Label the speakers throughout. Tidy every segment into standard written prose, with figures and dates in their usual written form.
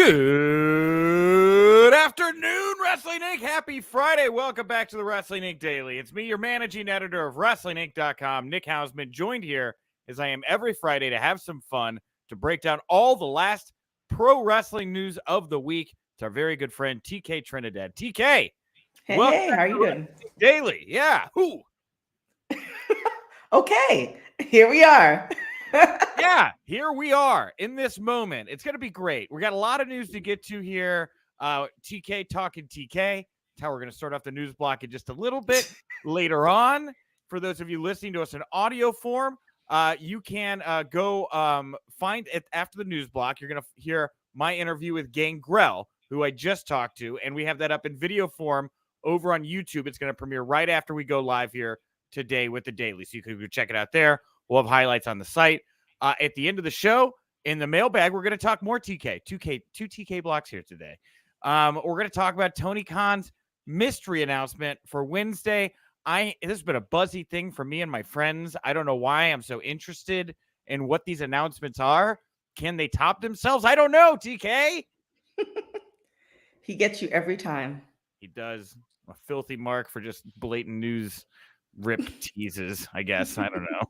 Speaker 1: Good afternoon, Wrestling Inc. Happy Friday. Welcome back to the Wrestling Inc. Daily. It's me, your managing editor of WrestlingInc.com, Nick Hausman, joined here as I am every Friday to have some fun, to break down all the last pro wrestling news of the week. It's our very good friend, TK Trinidad. TK, welcome
Speaker 2: Hey, how are you doing?
Speaker 1: Daily. Yeah. Who?
Speaker 2: Okay, here we are.
Speaker 1: Yeah, here we are in this moment. It's going to be great. We got a lot of news to get to here. TK talking TK. That's how we're going to start off the news block in just a little bit later on. For those of you listening to us in audio form, you can go find it after the news block. You're going to hear my interview with Gangrel, who I just talked to, and we have that up in video form over on YouTube. It's going to premiere right after we go live here today with the Daily, so you can go check it out there. We'll have highlights on the site. At the end of the show, in the mailbag, we're going to talk more TK. Two TK blocks here today. We're going to talk about Tony Khan's mystery announcement for Wednesday. This has been a buzzy thing for me and my friends. I don't know why I'm so interested in what these announcements are. Can they top themselves? I don't know, TK.
Speaker 2: He gets you every time.
Speaker 1: He does. A filthy mark for just blatant news rip teases, I guess. I don't know.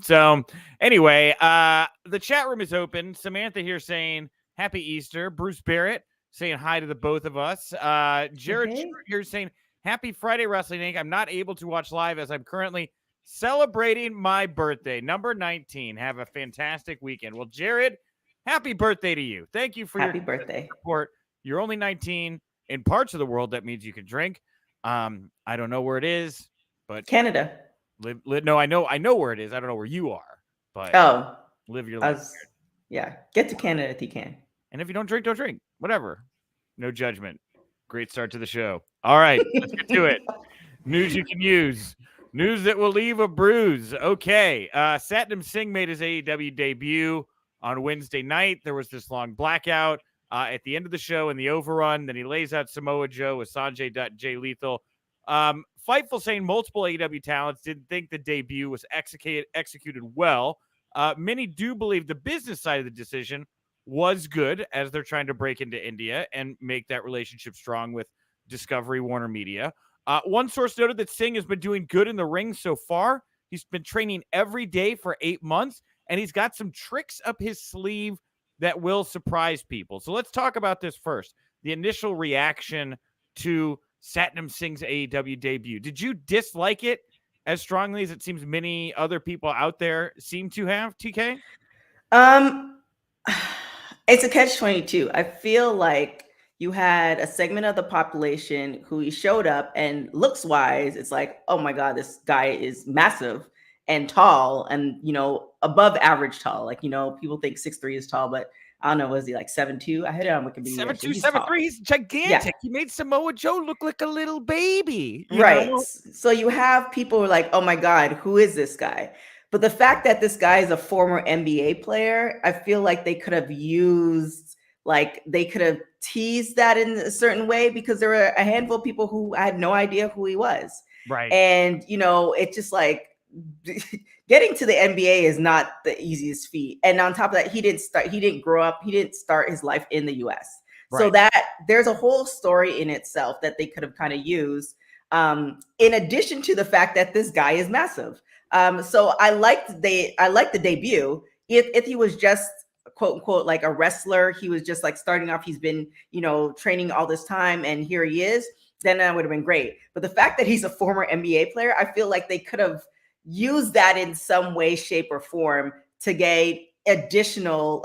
Speaker 1: So anyway, the chat room is open. Samantha here saying happy Easter. Bruce Barrett saying hi to the both of us. Jared here saying happy Friday, Wrestling Inc. I'm not able to watch live as I'm currently celebrating my birthday, number 19. Have a fantastic weekend. Well, Jared, happy birthday to you. Thank you for
Speaker 2: happy
Speaker 1: your
Speaker 2: birthday
Speaker 1: support. You're only 19. In parts of the world, that means you can drink. I don't know where it is, but
Speaker 2: Canada.
Speaker 1: No, I know where it is. I don't know where you are, but live your life.
Speaker 2: Yeah, get to Canada if you can.
Speaker 1: And if you don't drink, don't drink. Whatever. No judgment. Great start to the show. All right, let's get to it. News you can use. News that will leave a bruise. Okay. Satnam Singh made his AEW debut on Wednesday night. There was this long blackout at the end of the show in the overrun. Then he lays out Samoa Joe with Sanjay Dutt and Jay Lethal. Fightful saying multiple AEW talents didn't think the debut was executed well. Many do believe the business side of the decision was good, as they're trying to break into India and make that relationship strong with Discovery Warner Media. One source noted that Singh has been doing good in the ring so far. He's been training every day for 8 months, and he's got some tricks up his sleeve that will surprise people. So let's talk about this first. The initial reaction to Satnam Singh's AEW debut. Did you dislike it as strongly as it seems many other people out there seem to have, TK?
Speaker 2: It's a catch-22. I feel like you had a segment of the population who showed up, and looks-wise, it's like, oh my God, this guy is massive and tall and, above average tall. Like, people think 6'3" is tall, but I don't know, was he like 7'2"? I had it on Wikipedia.
Speaker 1: 7'2", 7'3", he's gigantic. Yeah. He made Samoa Joe look like a little baby.
Speaker 2: Right. So you have people who are like, oh my God, who is this guy? But the fact that this guy is a former NBA player, I feel like they could have teased that in a certain way, because there were a handful of people who had no idea who he was.
Speaker 1: Right.
Speaker 2: And, it's just like, getting to the NBA is not the easiest feat. And on top of that, he didn't grow up, he didn't start his life in the US. Right. So that there's a whole story in itself that they could have kind of used, in addition to the fact that this guy is massive. So I liked the debut. If he was just quote unquote like a wrestler, he was just like starting off, he's been, training all this time and here he is, then that would have been great. But the fact that he's a former NBA player, I feel like they could have use that in some way, shape, or form to get additional,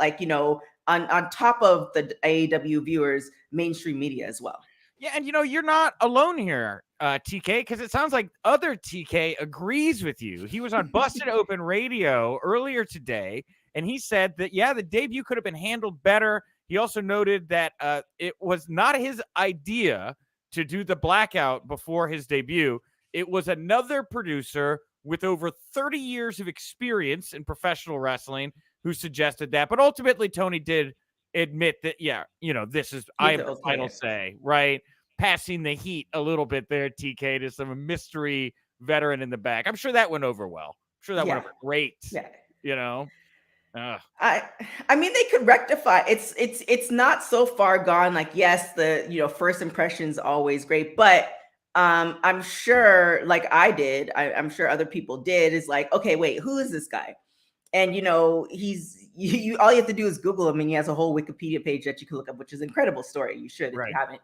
Speaker 2: on top of the AEW viewers, mainstream media as well.
Speaker 1: Yeah, and you're not alone here, TK, because it sounds like other TK agrees with you. He was on Busted Open Radio earlier today, and he said that, yeah, the debut could have been handled better. He also noted that it was not his idea to do the blackout before his debut. It was another producer with over 30 years of experience in professional wrestling who suggested that. But ultimately, Tony did admit that, yeah, this is, I have the final say, right? Passing the heat a little bit there, TK, to some mystery veteran in the back. I'm sure that went over well. I'm sure that went over great.
Speaker 2: Yeah. I mean, they could rectify. It's not so far gone. Like, yes, the first impression's always great, but I'm sure, like I did, I'm sure other people did, is like, okay, wait, who is this guy? And he's you all you have to do is Google him, and he has a whole Wikipedia page that you can look up, which is an incredible story. You should if you haven't.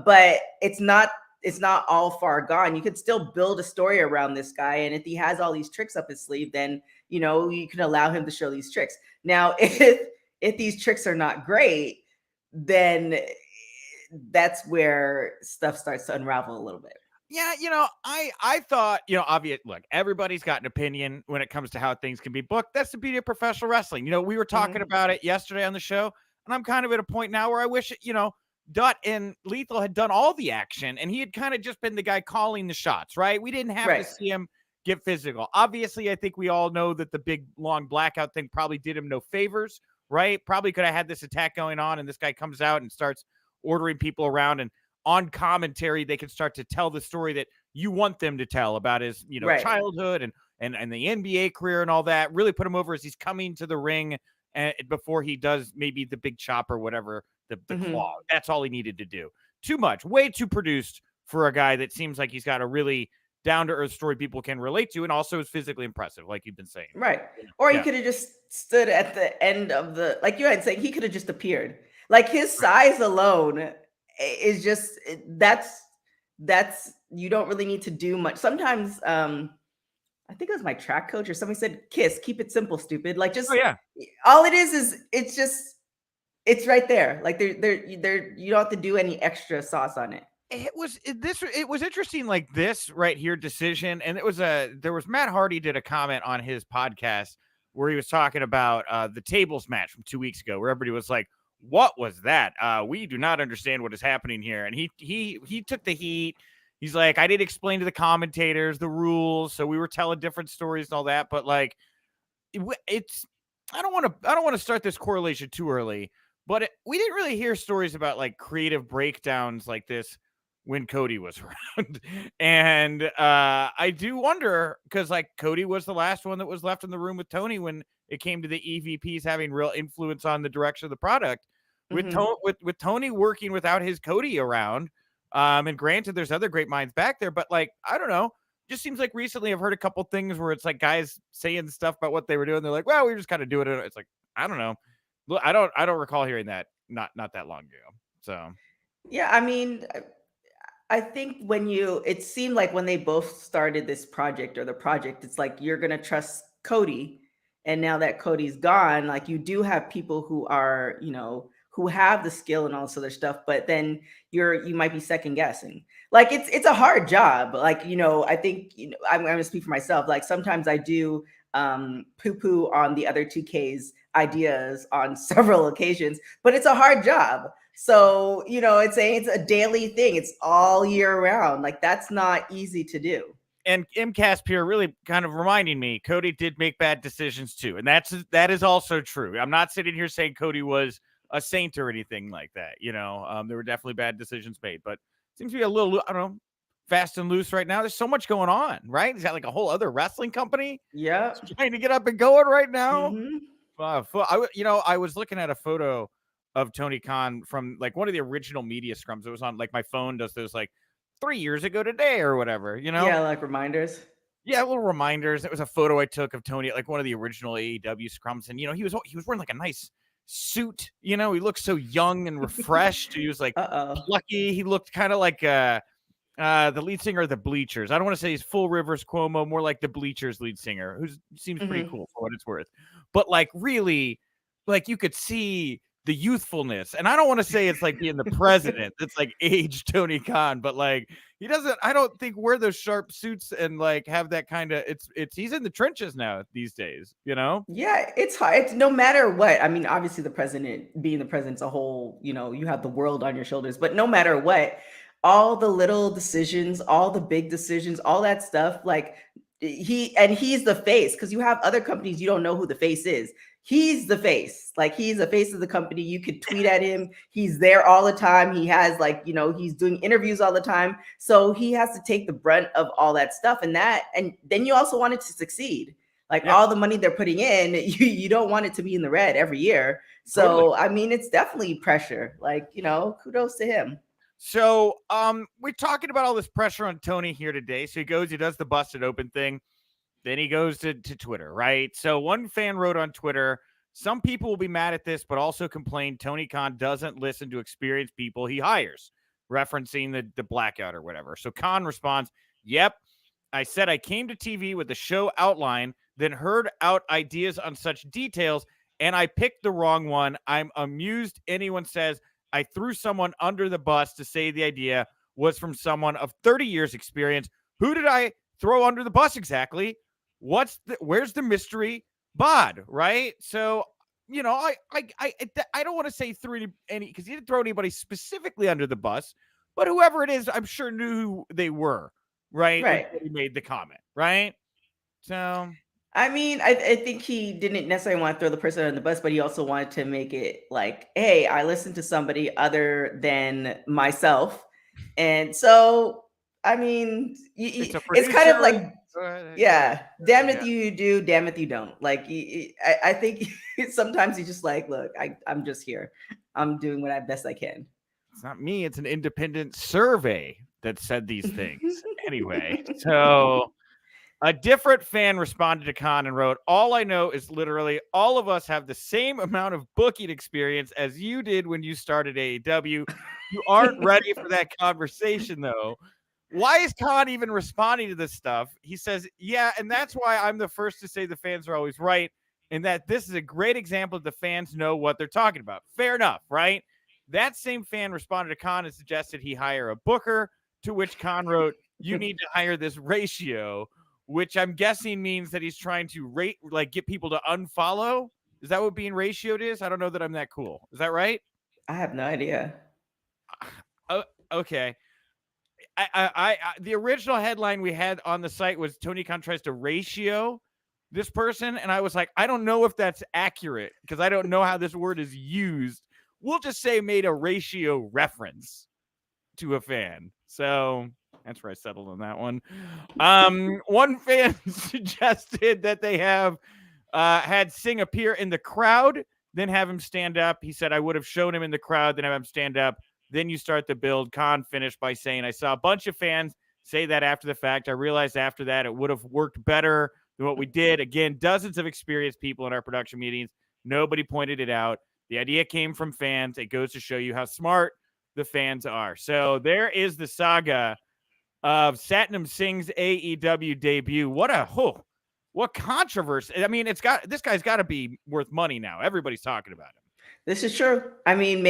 Speaker 2: But it's not all far gone. You could still build a story around this guy, and if he has all these tricks up his sleeve, then you can allow him to show these tricks. Now, if these tricks are not great, then that's where stuff starts to unravel a little bit.
Speaker 1: Yeah, I thought, obvious. Look, everybody's got an opinion when it comes to how things can be booked. That's the beauty of professional wrestling. We were talking about it yesterday on the show, and I'm kind of at a point now where I wish, Dutt and Lethal had done all the action, and he had kind of just been the guy calling the shots, right? We didn't have to see him get physical. Obviously, I think we all know that the big, long blackout thing probably did him no favors, right? Probably could have had this attack going on, and this guy comes out and starts ordering people around, and on commentary, they can start to tell the story that you want them to tell about his, childhood and the NBA career and all that. Really put him over as he's coming to the ring and before he does maybe the big chop or whatever, the claw. That's all he needed to do. Too much, way too produced for a guy that seems like he's got a really down-to-earth story people can relate to, and also is physically impressive, like you've been saying.
Speaker 2: Right. Or he could have just stood at the end of the, like you had said, he could have just appeared. Like his size alone is just that's you don't really need to do much. Sometimes I think it was my track coach or somebody said, "Kiss, keep it simple, stupid." Like just all it is it's right there. Like there you don't have to do any extra sauce on it.
Speaker 1: It was interesting, like this right here decision, and there was Matt Hardy did a comment on his podcast where he was talking about the tables match from 2 weeks ago, where everybody was like, what was that? We do not understand what is happening here. And he took the heat. He's like, I did explain to the commentators the rules, so we were telling different stories and all that. But like, I don't want to start this correlation too early. But we didn't really hear stories about like creative breakdowns like this when Cody was around. And I do wonder, because like Cody was the last one that was left in the room with Tony when it came to the EVPs having real influence on the direction of the product. With Tony working without his Cody around, and granted, there's other great minds back there, but like, I don't know, just seems like recently I've heard a couple things where it's like guys saying stuff about what they were doing. They're like, well, we just kind of do it. It's like, I don't know. I don't recall hearing that not that long ago. So
Speaker 2: yeah, I mean, I think it seemed like when they both started this project or the project, it's like you're gonna trust Cody, and now that Cody's gone, like you do have people who are who have the skill and all this other stuff, but then you might be second guessing. Like it's a hard job. Like I think I'm gonna speak for myself. Like sometimes I do poo-poo on the other 2K's ideas on several occasions, but it's a hard job. So, it's a daily thing. It's all year round. Like that's not easy to do.
Speaker 1: And MCAS Pierre really kind of reminding me, Cody did make bad decisions too. And that is also true. I'm not sitting here saying Cody was a saint or anything like that. There were definitely bad decisions made, but it seems to be a little, I don't know, fast and loose right now. There's so much going on, right? He's got like a whole other wrestling company.
Speaker 2: Yeah.
Speaker 1: Trying to get up and going right now. I was looking at a photo of Tony Khan from like one of the original media scrums. It was on like my phone does those like 3 years ago today or whatever,
Speaker 2: Yeah, like reminders.
Speaker 1: Yeah, little reminders. It was a photo I took of Tony at like one of the original AEW scrums, and he was wearing like a nice suit. He looked so young and refreshed. He was like plucky. He looked kind of like the lead singer of the Bleachers. I don't want to say he's full Rivers Cuomo, more like the Bleachers lead singer, who seems pretty cool for what it's worth. But like really, like you could see the youthfulness, and I don't want to say it's like being the president that's like aged Tony Khan, but like he doesn't, I don't think, wear those sharp suits and like have that kind of, he's in the trenches now these days,
Speaker 2: Yeah, it's hard. It's no matter what. I mean, obviously the president, being the president's a whole, you have the world on your shoulders, but no matter what, all the little decisions, all the big decisions, all that stuff, like he's the face, because you have other companies, you don't know who the face is. He's the face. Like he's the face of the company. You could tweet at him. He's there all the time. He has like, he's doing interviews all the time. So he has to take the brunt of all that stuff, and then you also want it to succeed. Like all the money they're putting in, you don't want it to be in the red every year. So, totally. I mean, it's definitely pressure. Like, kudos to him.
Speaker 1: So, we're talking about all this pressure on Tony here today. So he does the busted open thing. Then he goes to Twitter, right? So one fan wrote on Twitter, some people will be mad at this, but also complain Tony Khan doesn't listen to experienced people he hires, referencing the blackout or whatever. So Khan responds, yep, I said I came to TV with the show outline, then heard out ideas on such details, and I picked the wrong one. I'm amused anyone says I threw someone under the bus to say the idea was from someone of 30 years experience. Who did I throw under the bus exactly? Where's the mystery bod, right? So, I don't want to say threw any because he didn't throw anybody specifically under the bus, but whoever it is, I'm sure knew who they were, right?
Speaker 2: Right.
Speaker 1: When he made the comment, right? So,
Speaker 2: I mean, I think he didn't necessarily want to throw the person under the bus, but he also wanted to make it like, hey, I listened to somebody other than myself. And so, I mean, it's kind of like, yeah, damn it you do, damn it you don't. Like, I think sometimes he's just like, look, I'm just here. I'm doing what best I can.
Speaker 1: It's not me. It's an independent survey that said these things. Anyway, so a different fan responded to Khan and wrote, all I know is literally all of us have the same amount of booking experience as you did when you started AEW. You aren't ready for that conversation, though. Why is Khan even responding to this stuff? He says, yeah, and that's why I'm the first to say the fans are always right, and that this is a great example of the fans know what they're talking about. Fair enough, right? That same fan responded to Khan and suggested he hire a booker, to which Khan wrote, you need to hire this ratio, which I'm guessing means that he's trying to get people to unfollow. Is that what being ratioed is? I don't know that I'm that cool. Is that right?
Speaker 2: I have no idea.
Speaker 1: Okay. I the original headline we had on the site was Tony Khan tries to ratio this person, and I was like, I don't know if that's accurate because I don't know how this word is used. We'll just say made a ratio reference to a fan. So that's where I settled on that one. One fan suggested that they have had Singh appear in the crowd, then have him stand up. He said, I would have shown him in the crowd, then have him stand up. Then you start the build. Khan finished by saying, I saw a bunch of fans say that after the fact. I realized after that it would have worked better than what we did. Again, dozens of experienced people in our production meetings. Nobody pointed it out. The idea came from fans. It goes to show you how smart the fans are. So there is the saga of Satnam Singh's AEW debut. What controversy. I mean, this guy's got to be worth money now. Everybody's talking about him.
Speaker 2: This is true. I mean,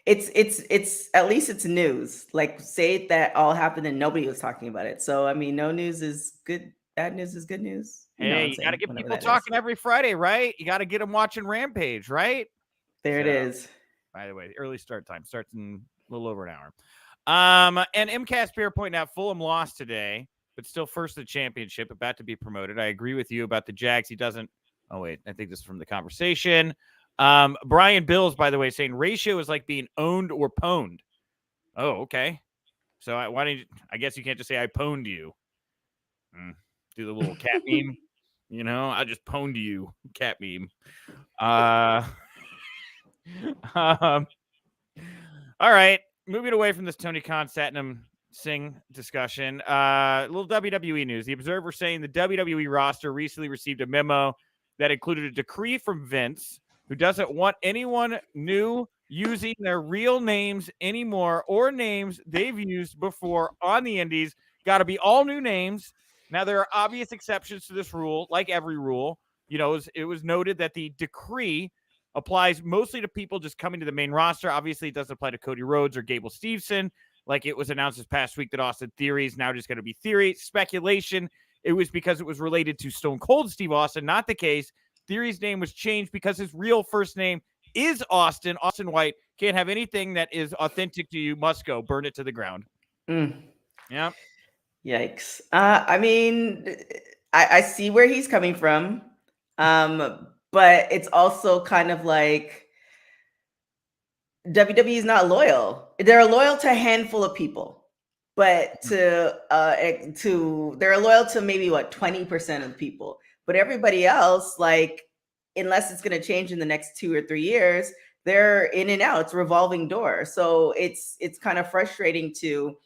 Speaker 2: it's at least it's news. Like, say that all happened and nobody was talking about it. So I mean, no news is good. Bad news is good news.
Speaker 1: You got to get people talking every Friday, right? You got to get them watching Rampage, right?
Speaker 2: It is.
Speaker 1: By the way, the early start time starts in a little over an hour. And MCAS Bear pointing out Fulham lost today, but still first in the championship, about to be promoted. I agree with you about the Jags. He doesn't. Oh wait, I think this is from the conversation. Brian Bills, by the way, saying ratio is like being owned or pwned. Oh, okay. So I guess you can't just say I pwned you. Do the little cat meme. I just pwned you, cat meme. All right. Moving away from this Tony Khan, Satnam Singh discussion. Little WWE news. The Observer saying the WWE roster recently received a memo that included a decree from Vince, who doesn't want anyone new using their real names anymore or names they've used before on the indies. Got to be all new names. Now, there are obvious exceptions to this rule, like every rule. It was noted that the decree applies mostly to people just coming to the main roster. Obviously, it doesn't apply to Cody Rhodes or Gable Steveson. Like it was announced this past week that Austin Theory is now just going to be Theory. Speculation. It was because it was related to Stone Cold Steve Austin. Not the case. Theory's name was changed because his real first name is Austin. Austin White. Can't have anything that is authentic to you. Must go. Burn it to the ground. Yeah.
Speaker 2: Yikes. I mean, I see where he's coming from. But it's also kind of like WWE is not loyal. They're loyal to a handful of people, but they're loyal to maybe 20% of people, but everybody else, like, unless it's going to change in the next 2 or 3 years, they're in and out. It's a revolving door. So it's kind of frustrating to,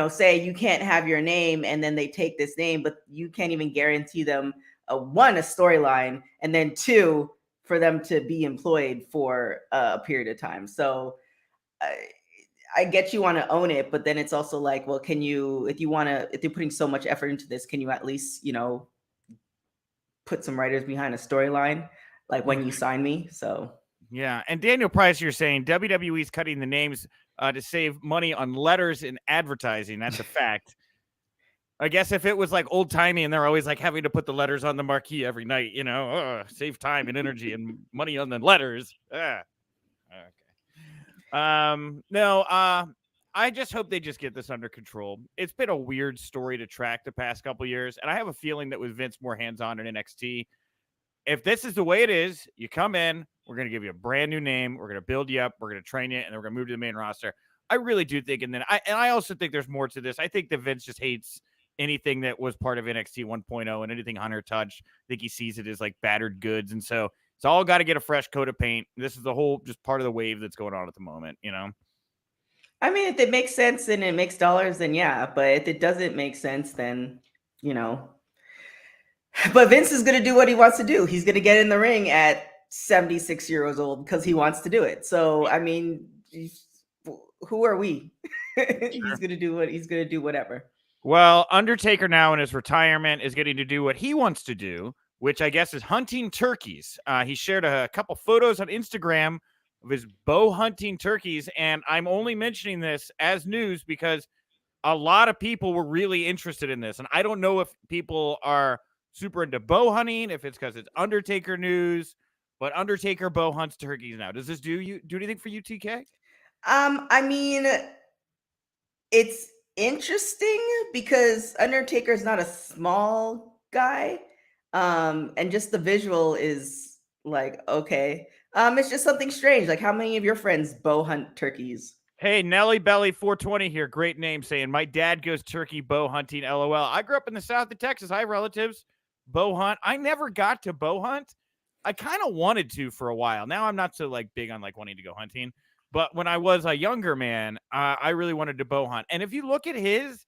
Speaker 2: say you can't have your name, and then they take this name, but you can't even guarantee them a storyline, and then 2, for them to be employed for a period of time. So I get you want to own it, but then it's also like, well, can you, if you're putting so much effort into this, can you at least, put some writers behind a storyline, like when you sign me? So
Speaker 1: yeah. And Daniel Price, you're saying WWE's cutting the names to save money on letters and advertising. That's a fact. I guess if it was like old timey and they're always like having to put the letters on the marquee every night, save time and energy and money on the letters. Okay. No, I just hope they just get this under control. It's been a weird story to track the past couple years, and I have a feeling that with Vince more hands-on in NXT, if this is the way it is, you come in, we're going to give you a brand new name, we're going to build you up, we're going to train you, and then we're going to move to the main roster. I really do think, and I also think there's more to this. I think that Vince just hates anything that was part of NXT 1.0 and anything Hunter touched. I think he sees it as like battered goods, and so it's all got to get a fresh coat of paint. This is the whole just part of the wave that's going on at the moment,
Speaker 2: I mean, if it makes sense and it makes dollars, then yeah. But if it doesn't make sense, then, But Vince is going to do what he wants to do. He's going to get in the ring at 76 years old because he wants to do it. So, I mean, who are we? He's going to do whatever.
Speaker 1: Well, Undertaker now in his retirement is getting to do what he wants to do, which I guess is hunting turkeys. He shared a couple photos on Instagram of his bow hunting turkeys, and I'm only mentioning this as news because a lot of people were really interested in this, and I don't know if people are super into bow hunting, if it's because it's Undertaker news, but Undertaker bow hunts turkeys now. Does this do anything for you, TK?
Speaker 2: I mean, it's interesting because Undertaker is not a small guy, and just the visual is like, okay. It's just something strange. Like, how many of your friends bow hunt turkeys?
Speaker 1: Hey, Nelly Belly 420 here. Great name, saying my dad goes turkey bow hunting. LOL. I grew up in the south of Texas. I have relatives bow hunt. I never got to bow hunt. I kind of wanted to for a while. Now I'm not so like big on like wanting to go hunting. But when I was a younger man, I really wanted to bow hunt. And if you look at his,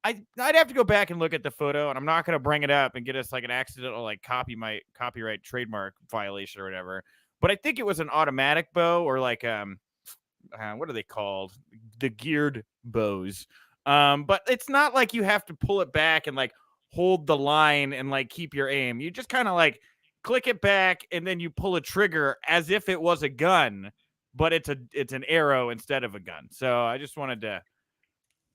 Speaker 1: I'd have to go back and look at the photo, and I'm not going to bring it up and get us like an accidental like copyright trademark violation or whatever. But I think it was an automatic bow or like what are they called? The geared bows. But it's not like you have to pull it back and like hold the line and like keep your aim. You just kind of like click it back and then you pull a trigger as if it was a gun, but it's an arrow instead of a gun. So I just wanted to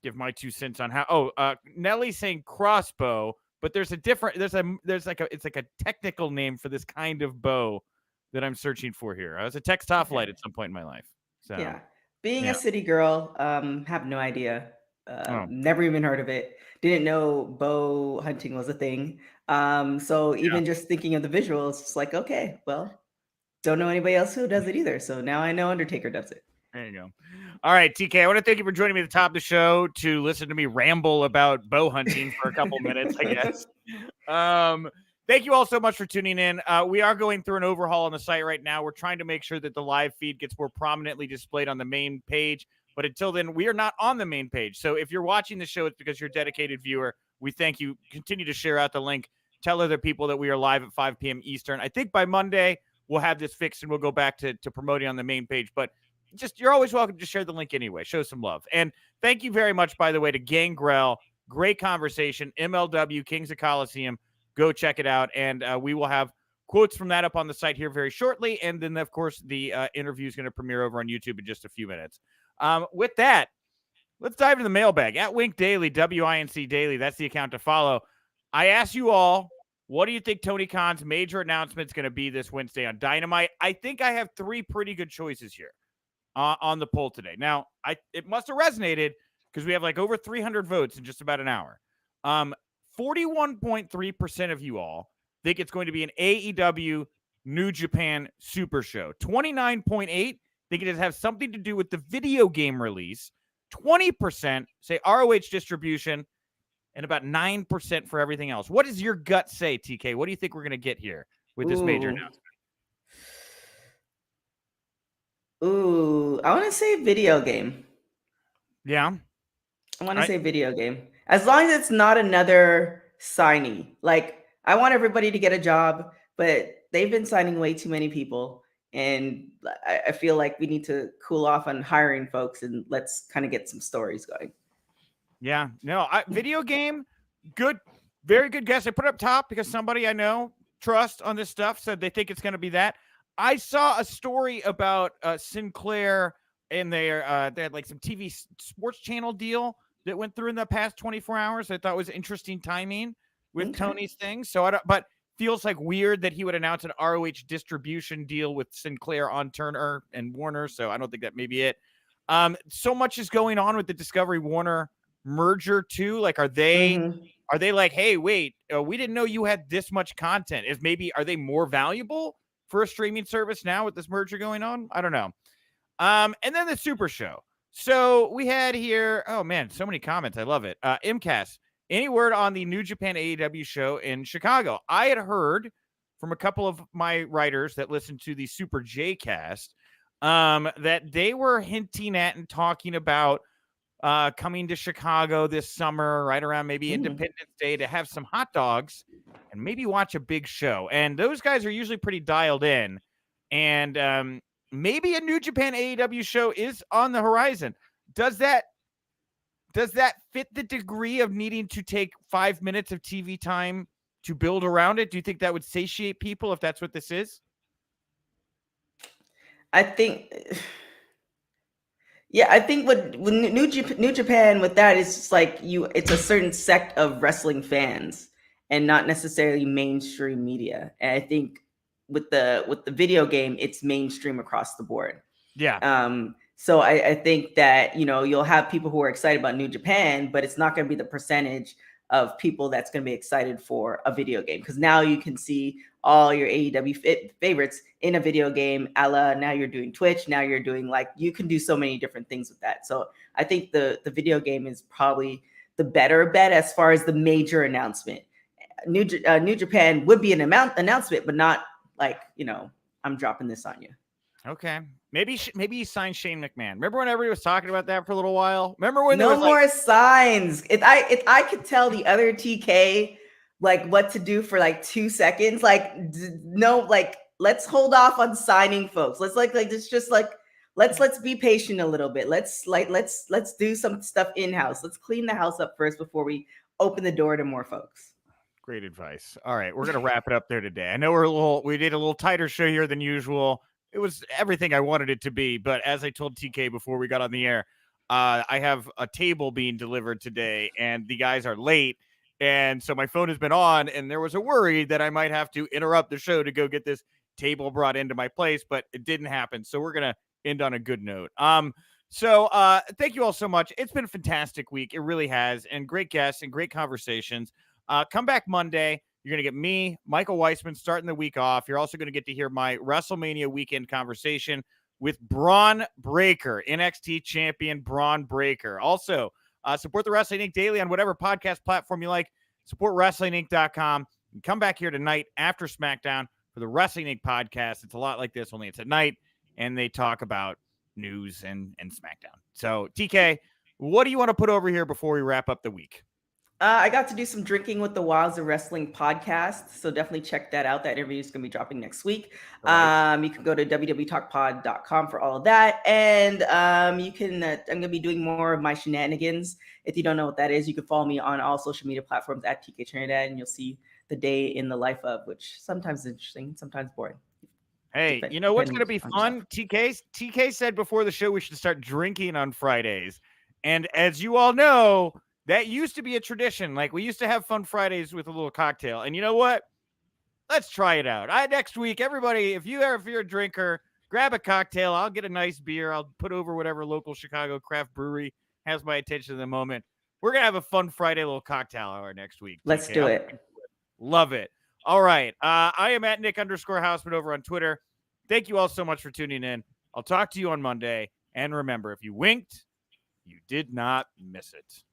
Speaker 1: give my 2 cents on how. Nelly's saying crossbow, but there's like a technical name for this kind of bow that I'm searching for here. I was a Textophilite at some point in my life. So
Speaker 2: yeah, being a city girl, have no idea. Never even heard of it. Didn't know bow hunting was a thing. So even just thinking of the visuals, it's like, okay, well, don't know anybody else who does it either. So now I know Undertaker does it.
Speaker 1: There you go. All right, TK, I want to thank you for joining me at the top of the show to listen to me ramble about bow hunting for a couple minutes, I guess. Thank you all so much for tuning in. We are going through an overhaul on the site right now. We're trying to make sure that the live feed gets more prominently displayed on the main page. But until then, we are not on the main page. So if you're watching the show, it's because you're a dedicated viewer. We thank you. Continue to share out the link. Tell other people that we are live at 5 p.m. Eastern. I think by Monday, we'll have this fixed and we'll go back to promoting on the main page. But just you're always welcome to share the link anyway. Show some love. And thank you very much, by the way, to Gangrel. Great conversation. MLW, Kings of Coliseum. Go check it out. And we will have quotes from that up on the site here very shortly. And then, of course, the interview is going to premiere over on YouTube in just a few minutes. With that, let's dive into the mailbag. At Wink Daily, WINC Daily. That's the account to follow. I asked you all, what do you think Tony Khan's major announcement is going to be this Wednesday on Dynamite? I think I have 3 pretty good choices here on the poll today. Now, it must have resonated because we have like over 300 votes in just about an hour. 41.3% of you all think it's going to be an AEW New Japan Super Show. 29.8% think it has something to do with the video game release. 20% say ROH distribution, and about 9% for everything else. What does your gut say, TK? What do you think we're going to get here with this major
Speaker 2: announcement? I want to say video game.
Speaker 1: Yeah.
Speaker 2: I want to say video game. As long as it's not another signee. Like, I want everybody to get a job, but they've been signing way too many people. And I feel like we need to cool off on hiring folks and let's kind of get some stories going.
Speaker 1: Yeah, no, video game, good, very good guess. I put it up top because somebody I know, trust on this stuff, said they think it's going to be that. I saw a story about Sinclair and they had like some TV sports channel deal that went through in the past 24 hours. I thought was interesting timing with Tony's thing. So but feels like weird that he would announce an ROH distribution deal with Sinclair on Turner and Warner. So I don't think that may be it. So much is going on with the Discovery Warner merger too. Like, are they like, hey, wait, we didn't know you had this much content? Are they more valuable for a streaming service now with this merger going on? I don't know. And then the Super Show. So we had here, oh man, so many comments. I love it. MCAS, any word on the New Japan AEW show in Chicago? I had heard from a couple of my writers that listened to the Super J cast that they were hinting at and talking about coming to Chicago this summer, right around maybe Independence Day, to have some hot dogs and maybe watch a big show. And those guys are usually pretty dialed in. And maybe a New Japan AEW show is on the horizon. Does that fit the degree of needing to take 5 minutes of TV time to build around it? Do you think that would satiate people if that's what this is?
Speaker 2: I think... Yeah, I think with New Japan with that, it's just like it's a certain sect of wrestling fans and not necessarily mainstream media. And I think with the video game, it's mainstream across the board.
Speaker 1: Yeah.
Speaker 2: So I think that, you'll have people who are excited about New Japan, but it's not going to be the percentage of people that's going to be excited for a video game, because now you can see all your AEW favorites in a video game. Now you're doing Twitch. Now you're doing, like, you can do so many different things with that. So I think the video game is probably the better bet as far as the major announcement. New Japan would be an announcement, but not like, I'm dropping this on you.
Speaker 1: Okay. Maybe he signed Shane McMahon. Remember when everybody was talking about that for a little while? Remember when
Speaker 2: no more signs? If I could tell the other TK like what to do for like 2 seconds, like no, like let's hold off on signing folks. Let's it's just like let's be patient a little bit. Let's do some stuff in-house. Let's clean the house up first before we open the door to more folks.
Speaker 1: Great advice. All right, we're gonna wrap it up there today. I know we did a little tighter show here than usual. It was everything I wanted it to be, but as I told TK before we got on the air, I have a table being delivered today, and the guys are late, and so my phone has been on, and there was a worry that I might have to interrupt the show to go get this table brought into my place, but it didn't happen. So we're gonna end on a good note. So thank you all so much. It's been a fantastic week. It really has, and great guests and great conversations. Come back Monday. You're going to get me, Michael Weissman, starting the week off. You're also going to get to hear my WrestleMania weekend conversation with Braun Breaker, NXT champion Braun Breaker. Also, support the Wrestling Inc. Daily on whatever podcast platform you like. Support WrestlingInc.com. And come back here tonight after SmackDown for the Wrestling Inc. podcast. It's a lot like this, only it's at night, and they talk about news and SmackDown. So, TK, what do you want to put over here before we wrap up the week?
Speaker 2: I got to do some drinking with the Wilds of Wrestling podcast, so definitely check that out. That interview is going to be dropping next week. Right. You can go to www.talkpod.com for all of that, and you can. I'm going to be doing more of my shenanigans. If you don't know what that is, you can follow me on all social media platforms at TK Trinidad, and you'll see the day in the life of, which sometimes is interesting, sometimes boring.
Speaker 1: Hey, you know what's going to be fun? TK said before the show we should start drinking on Fridays, and as you all know, that used to be a tradition. Like, we used to have fun Fridays with a little cocktail. And you know what? Let's try it out. Next week, everybody, if you're a drinker, grab a cocktail. I'll get a nice beer. I'll put over whatever local Chicago craft brewery has my attention at the moment. We're going to have a fun Friday little cocktail hour next week.
Speaker 2: Let's do it.
Speaker 1: Love it. All right. I am at Nick_Hausman over on Twitter. Thank you all so much for tuning in. I'll talk to you on Monday. And remember, if you winked, You did not miss it.